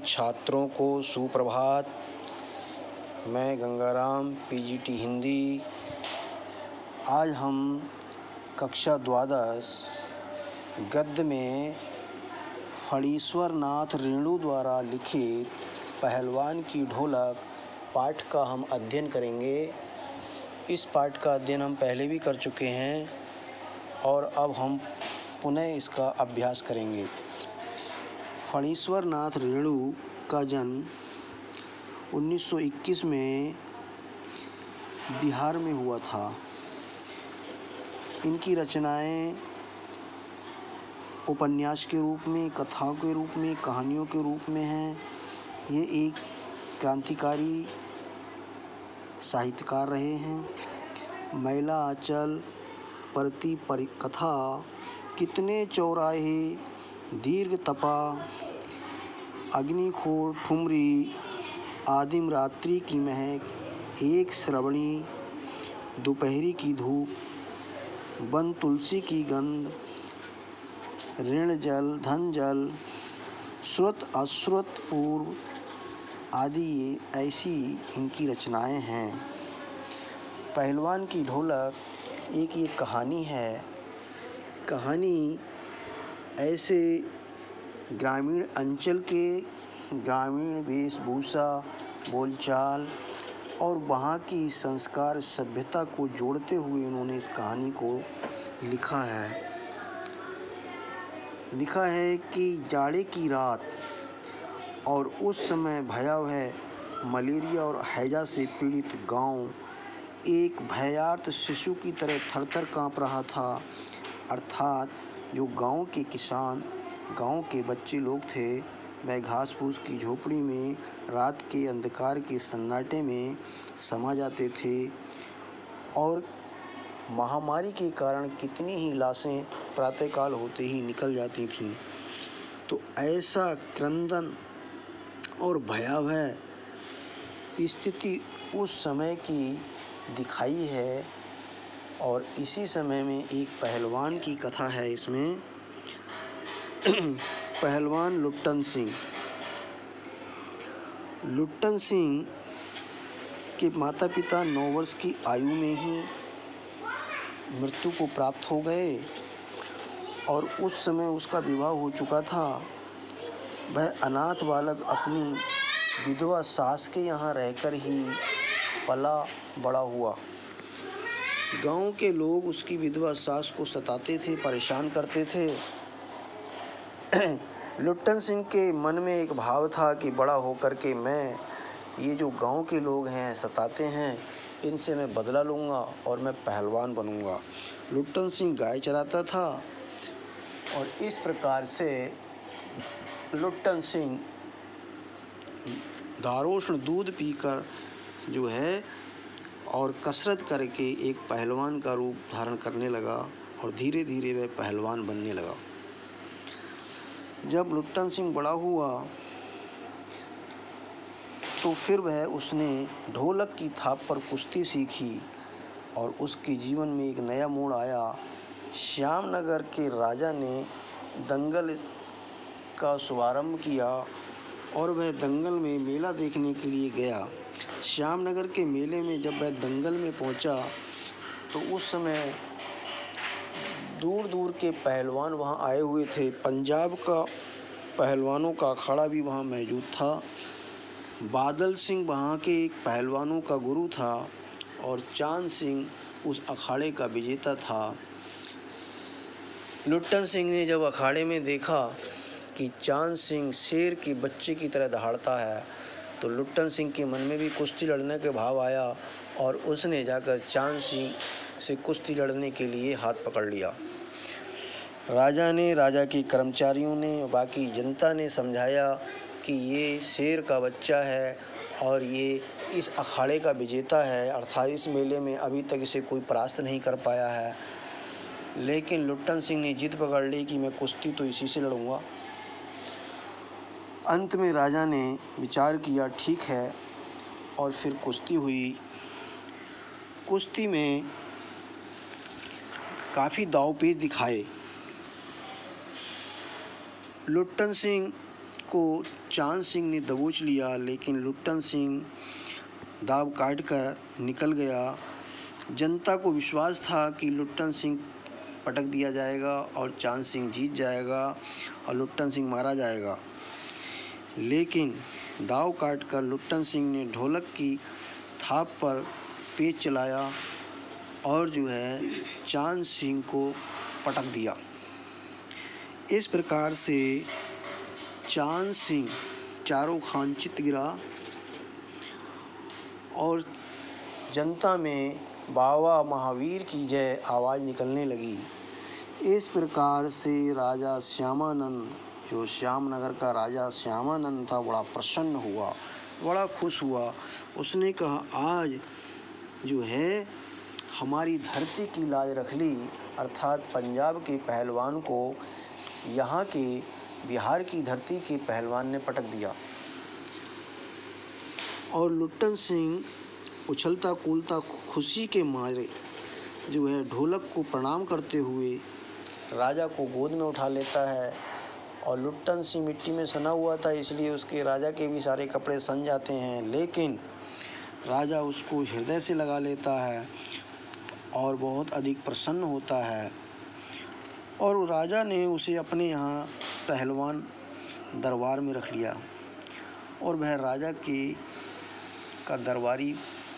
छात्रों को सुप्रभात। मैं गंगाराम पीजीटी हिंदी। आज हम कक्षा द्वादश गद्य में फणीश्वर नाथ रेणु द्वारा लिखित पहलवान की ढोलक पाठ का हम अध्ययन करेंगे। इस पाठ का अध्ययन हम पहले भी कर चुके हैं और अब हम पुनः इसका अभ्यास करेंगे। फणीश्वर नाथ रेणु का जन्म 1921 में बिहार में हुआ था। इनकी रचनाएं उपन्यास के रूप में, कथाओं के रूप में, कहानियों के रूप में हैं। ये एक क्रांतिकारी साहित्यकार रहे हैं। मैला आंचल, परती परिकथा, कितने चौराहे, दीर्घ तपा, अग्निखोर ठुमरी, आदिम रात्रि की महक, एक श्रवणी, दोपहरी की धूप, बन तुलसी की गंध, ऋण जल धन जल, श्रुत अश्रुत पूर्व आदि ऐसी इनकी रचनाएं हैं। पहलवान की ढोलक एक ये कहानी है। कहानी ऐसे ग्रामीण अंचल के ग्रामीण वेशभूषा, बोलचाल और वहाँ की संस्कार सभ्यता को जोड़ते हुए उन्होंने इस कहानी को लिखा है कि जाड़े की रात और उस समय भयावह मलेरिया और हैजा से पीड़ित गांव एक भयार्त शिशु की तरह थरथर काँप रहा था। अर्थात जो गांव के किसान, गांव के बच्चे लोग थे, वह घास फूस की झोपड़ी में रात के अंधकार के सन्नाटे में समा जाते थे और महामारी के कारण कितनी ही लाशें प्रातःकाल होते ही निकल जाती थीं। तो ऐसा क्रंदन और भयावह स्थिति उस समय की दिखाई है। और इसी समय में एक पहलवान की कथा है इसमें। पहलवान लुट्टन सिंह के माता पिता 9 वर्ष की आयु में ही मृत्यु को प्राप्त हो गए और उस समय उसका विवाह हो चुका था। वह अनाथ बालक अपनी विधवा सास के यहाँ रहकर ही पला बड़ा हुआ। गांव के लोग उसकी विधवा सास को सताते थे, परेशान करते थे। लुट्टन सिंह के मन में एक भाव था कि बड़ा होकर के मैं ये जो गांव के लोग हैं, सताते हैं, इनसे मैं बदला लूँगा और मैं पहलवान बनूँगा। लुट्टन सिंह गाय चराता था और इस प्रकार से लुट्टन सिंह दारोष्ण दूध पीकर जो है और कसरत करके एक पहलवान का रूप धारण करने लगा और धीरे धीरे वह पहलवान बनने लगा। जब लुट्टन सिंह बड़ा हुआ तो फिर उसने ढोलक की थाप पर कुश्ती सीखी और उसके जीवन में एक नया मोड़ आया। श्यामनगर के राजा ने दंगल का शुभारंभ किया और वह दंगल में मेला देखने के लिए गया। श्यामनगर के मेले में जब वह दंगल में पहुंचा तो उस समय दूर दूर के पहलवान वहां आए हुए थे। पंजाब का पहलवानों का अखाड़ा भी वहां मौजूद था। बादल सिंह वहां के एक पहलवानों का गुरु था और चांद सिंह उस अखाड़े का विजेता था। लुट्टन सिंह ने जब अखाड़े में देखा कि चांद सिंह शेर के बच्चे की तरह दहाड़ता है तो लुट्टन सिंह के मन में भी कुश्ती लड़ने के भाव आया और उसने जाकर चांद सिंह से कुश्ती लड़ने के लिए हाथ पकड़ लिया। राजा के कर्मचारियों ने, बाकी जनता ने समझाया कि ये शेर का बच्चा है और ये इस अखाड़े का विजेता है, अर्थात इस मेले में अभी तक इसे कोई परास्त नहीं कर पाया है। लेकिन लुट्टन सिंह ने जिद पकड़ ली कि मैं कुश्ती तो इसी से लड़ूंगा। अंत में राजा ने विचार किया, ठीक है, और फिर कुश्ती हुई। कुश्ती में काफ़ी दांवपेच दिखाए। लुट्टन सिंह को चांद सिंह ने दबोच लिया, लेकिन लुट्टन सिंह दाव काट कर निकल गया। जनता को विश्वास था कि लुट्टन सिंह पटक दिया जाएगा और चांद सिंह जीत जाएगा और लुट्टन सिंह मारा जाएगा। लेकिन दाव काटकर लुट्टन सिंह ने ढोलक की थाप पर पेच चलाया और चांद सिंह को पटक दिया। इस प्रकार से चांद सिंह चारों खान चित गिरा और जनता में बाबा महावीर की जय आवाज़ निकलने लगी। इस प्रकार से राजा श्यामानंद, जो श्यामनगर का राजा श्यामानंद था, बड़ा प्रसन्न हुआ, बड़ा खुश हुआ। उसने कहा, आज हमारी धरती की लाज रख ली, अर्थात पंजाब के पहलवान को यहाँ के बिहार की धरती के पहलवान ने पटक दिया। और लुट्टन सिंह उछलता कूदता खुशी के मारे ढोलक को प्रणाम करते हुए राजा को गोद में उठा लेता है। और लुट्टन सिंह मिट्टी में सना हुआ था, इसलिए उसके राजा के भी सारे कपड़े सन जाते हैं, लेकिन राजा उसको हृदय से लगा लेता है और बहुत अधिक प्रसन्न होता है। और राजा ने उसे अपने यहाँ पहलवान दरबार में रख लिया और वह राजा का दरबारी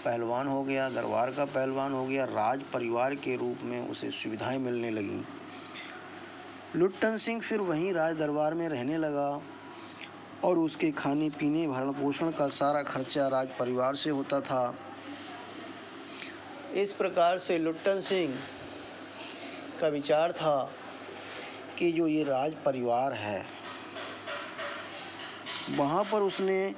पहलवान हो गया, दरबार का पहलवान हो गया। राज परिवार के रूप में उसे सुविधाएं मिलने लगीं। लुट्टन सिंह फिर वहीं राज दरबार में रहने लगा और उसके खाने पीने भरण पोषण का सारा खर्चा राज परिवार से होता था। इस प्रकार से लुट्टन सिंह का विचार था कि जो ये राज परिवार है, वहाँ पर उसने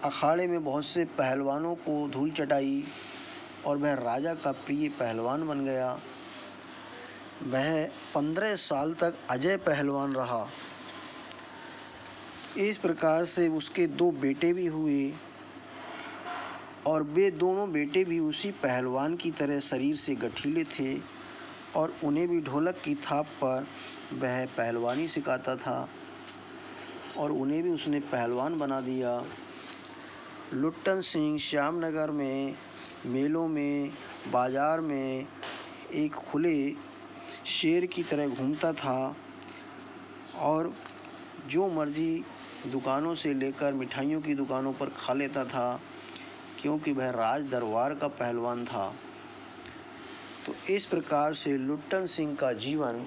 अखाड़े में बहुत से पहलवानों को धूल चटाई और वह राजा का प्रिय पहलवान बन गया। वह 15 साल तक अजय पहलवान रहा। इस प्रकार से उसके 2 बेटे भी हुए और वे दोनों बेटे भी उसी पहलवान की तरह शरीर से गठीले थे और उन्हें भी ढोलक की थाप पर वह पहलवानी सिखाता था और उन्हें भी उसने पहलवान बना दिया। लुट्टन सिंह श्यामनगर में, मेलों में, बाज़ार में एक खुले शेर की तरह घूमता था और जो मर्जी दुकानों से लेकर मिठाइयों की दुकानों पर खा लेता था, क्योंकि वह राज दरबार का पहलवान था। तो इस प्रकार से लुट्टन सिंह का जीवन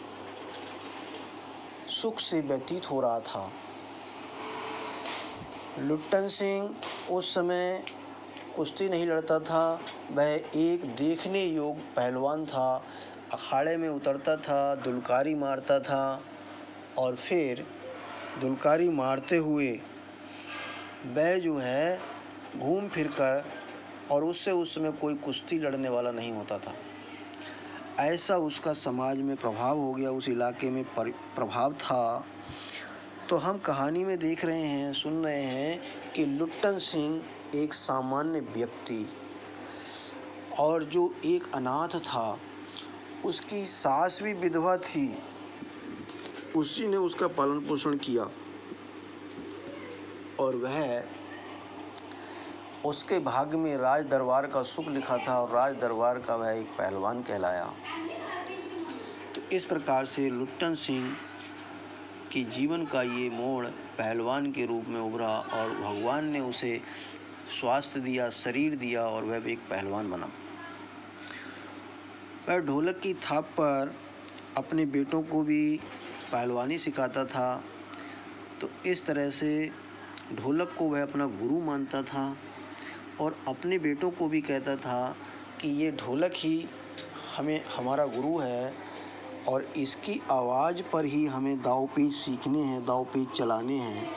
सुख से व्यतीत हो रहा था। लुट्टन सिंह उस समय कुश्ती नहीं लड़ता था, वह एक देखने योग्य पहलवान था। अखाड़े में उतरता था, दुलकारी मारता था और फिर दुलकारी मारते हुए वह घूम फिर कर, और उससे उस समय कोई कुश्ती लड़ने वाला नहीं होता था। ऐसा उसका समाज में प्रभाव हो गया, उस इलाके में प्रभाव था। तो हम कहानी में देख रहे हैं, सुन रहे हैं कि लुट्टन सिंह एक सामान्य व्यक्ति और जो एक अनाथ था, उसकी सास भी विधवा थी, उसी ने उसका पालन पोषण किया और वह उसके भाग्य में राज दरबार का सुख लिखा था और राज दरबार का वह एक पहलवान कहलाया। तो इस प्रकार से लुट्टन सिंह के जीवन का ये मोड़ पहलवान के रूप में उभरा और भगवान ने उसे स्वास्थ्य दिया, शरीर दिया और वह भी एक पहलवान बना। वह ढोलक की थाप पर अपने बेटों को भी पहलवानी सिखाता था। तो इस तरह से ढोलक को वह अपना गुरु मानता था और अपने बेटों को भी कहता था कि ये ढोलक ही हमारा गुरु है और इसकी आवाज़ पर ही हमें दाव पेच सीखने हैं, दाव पेच चलाने हैं।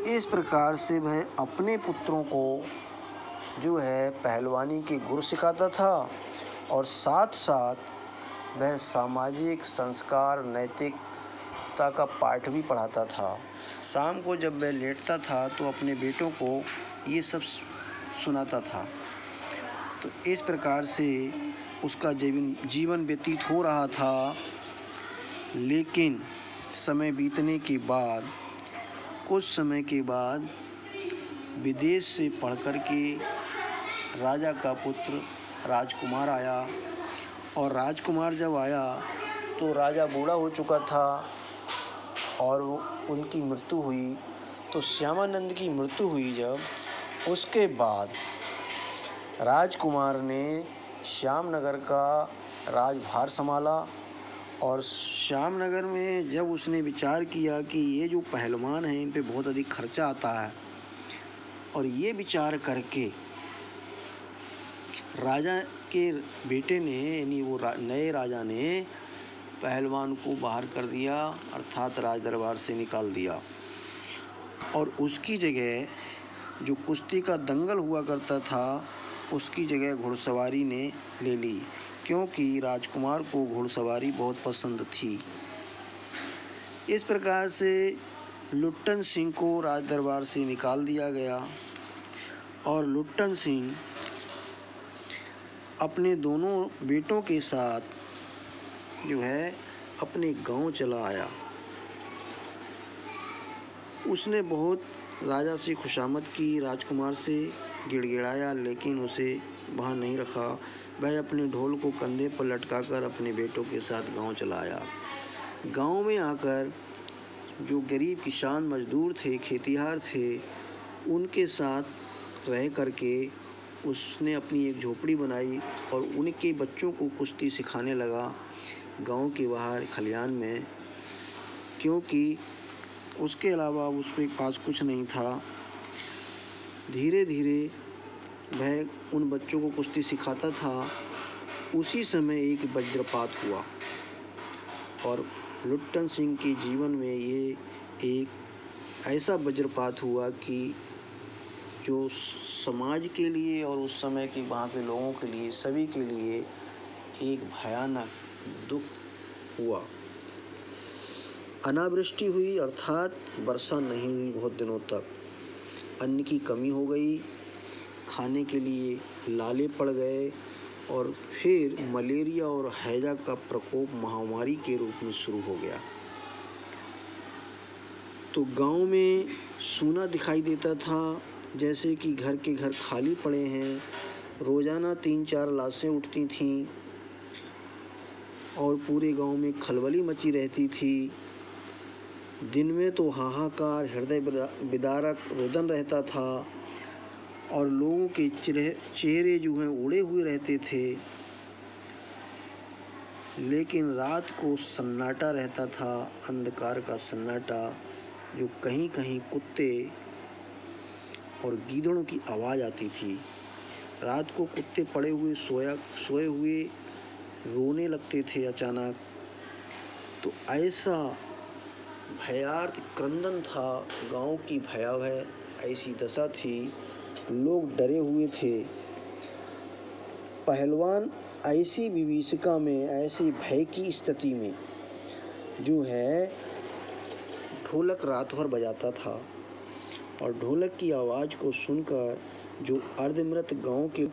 इस प्रकार से वह अपने पुत्रों को पहलवानी के गुर सिखाता था और साथ साथ वह सामाजिक संस्कार, नैतिकता का पाठ भी पढ़ाता था। शाम को जब वह लेटता था तो अपने बेटों को ये सब सुनाता था। तो इस प्रकार से उसका जीवन व्यतीत हो रहा था। लेकिन समय बीतने के बाद, कुछ समय के बाद विदेश से पढ़ कर के राजा का पुत्र राजकुमार आया। और राजकुमार जब आया तो राजा बूढ़ा हो चुका था और उनकी मृत्यु हुई। तो श्यामानंद की मृत्यु हुई जब, उसके बाद राजकुमार ने श्यामनगर का राजभार संभाला। और श्यामनगर में जब उसने विचार किया कि ये जो पहलवान हैं इन पे बहुत अधिक खर्चा आता है, और ये विचार करके राजा के बेटे ने, यानी वो नए राजा ने पहलवान को बाहर कर दिया, अर्थात राज दरबार से निकाल दिया। और उसकी जगह जो कुश्ती का दंगल हुआ करता था, उसकी जगह घुड़सवारी ने ले ली, क्योंकि राजकुमार को घुड़सवारी बहुत पसंद थी। इस प्रकार से लुट्टन सिंह को राज दरबार से निकाल दिया गया और लुट्टन सिंह अपने दोनों बेटों के साथ जो है अपने गांव चला आया। उसने बहुत राजा से खुशामद की, राजकुमार से गिड़गिड़ाया, लेकिन उसे वहाँ नहीं रखा। वह अपने ढोल को कंधे पर लटकाकर अपने बेटों के साथ गांव चला आया। गांव में आकर जो गरीब किसान मजदूर थे, खेतिहार थे, उनके साथ रह करके उसने अपनी एक झोपड़ी बनाई और उनके बच्चों को कुश्ती सिखाने लगा गांव के बाहर खलिहान में, क्योंकि उसके अलावा उसके पास कुछ नहीं था। धीरे धीरे वह उन बच्चों को कुश्ती सिखाता था। उसी समय एक वज्रपात हुआ और लुट्टन सिंह के जीवन में ये एक ऐसा वज्रपात हुआ कि जो समाज के लिए और उस समय के वहाँ के लोगों के लिए, सभी के लिए एक भयानक दुख हुआ। अनावृष्टि हुई, अर्थात वर्षा नहीं हुई बहुत दिनों तक। अन्न की कमी हो गई, खाने के लिए लाले पड़ गए और फिर मलेरिया और हैजा का प्रकोप महामारी के रूप में शुरू हो गया। तो गांव में सूना दिखाई देता था, जैसे कि घर के घर खाली पड़े हैं। रोज़ाना 3-4 लाशें उठती थीं और पूरे गांव में खलबली मची रहती थी। दिन में तो हाहाकार, हृदय विदारक रोदन रहता था और लोगों के चेहरे जो हैं उड़े हुए रहते थे। लेकिन रात को सन्नाटा रहता था, अंधकार का सन्नाटा, जो कहीं कहीं कुत्ते और गीदड़ों की आवाज़ आती थी। रात को कुत्ते पड़े हुए सोए हुए रोने लगते थे अचानक। तो ऐसा भयार्त क्रंदन था, गांव की भयावह ऐसी दशा थी, लोग डरे हुए थे। पहलवान ऐसी विभीषिका में, ऐसी भय की स्थिति में जो है ढोलक रात भर बजाता था और ढोलक की आवाज़ को सुनकर जो अर्धमृत गांव के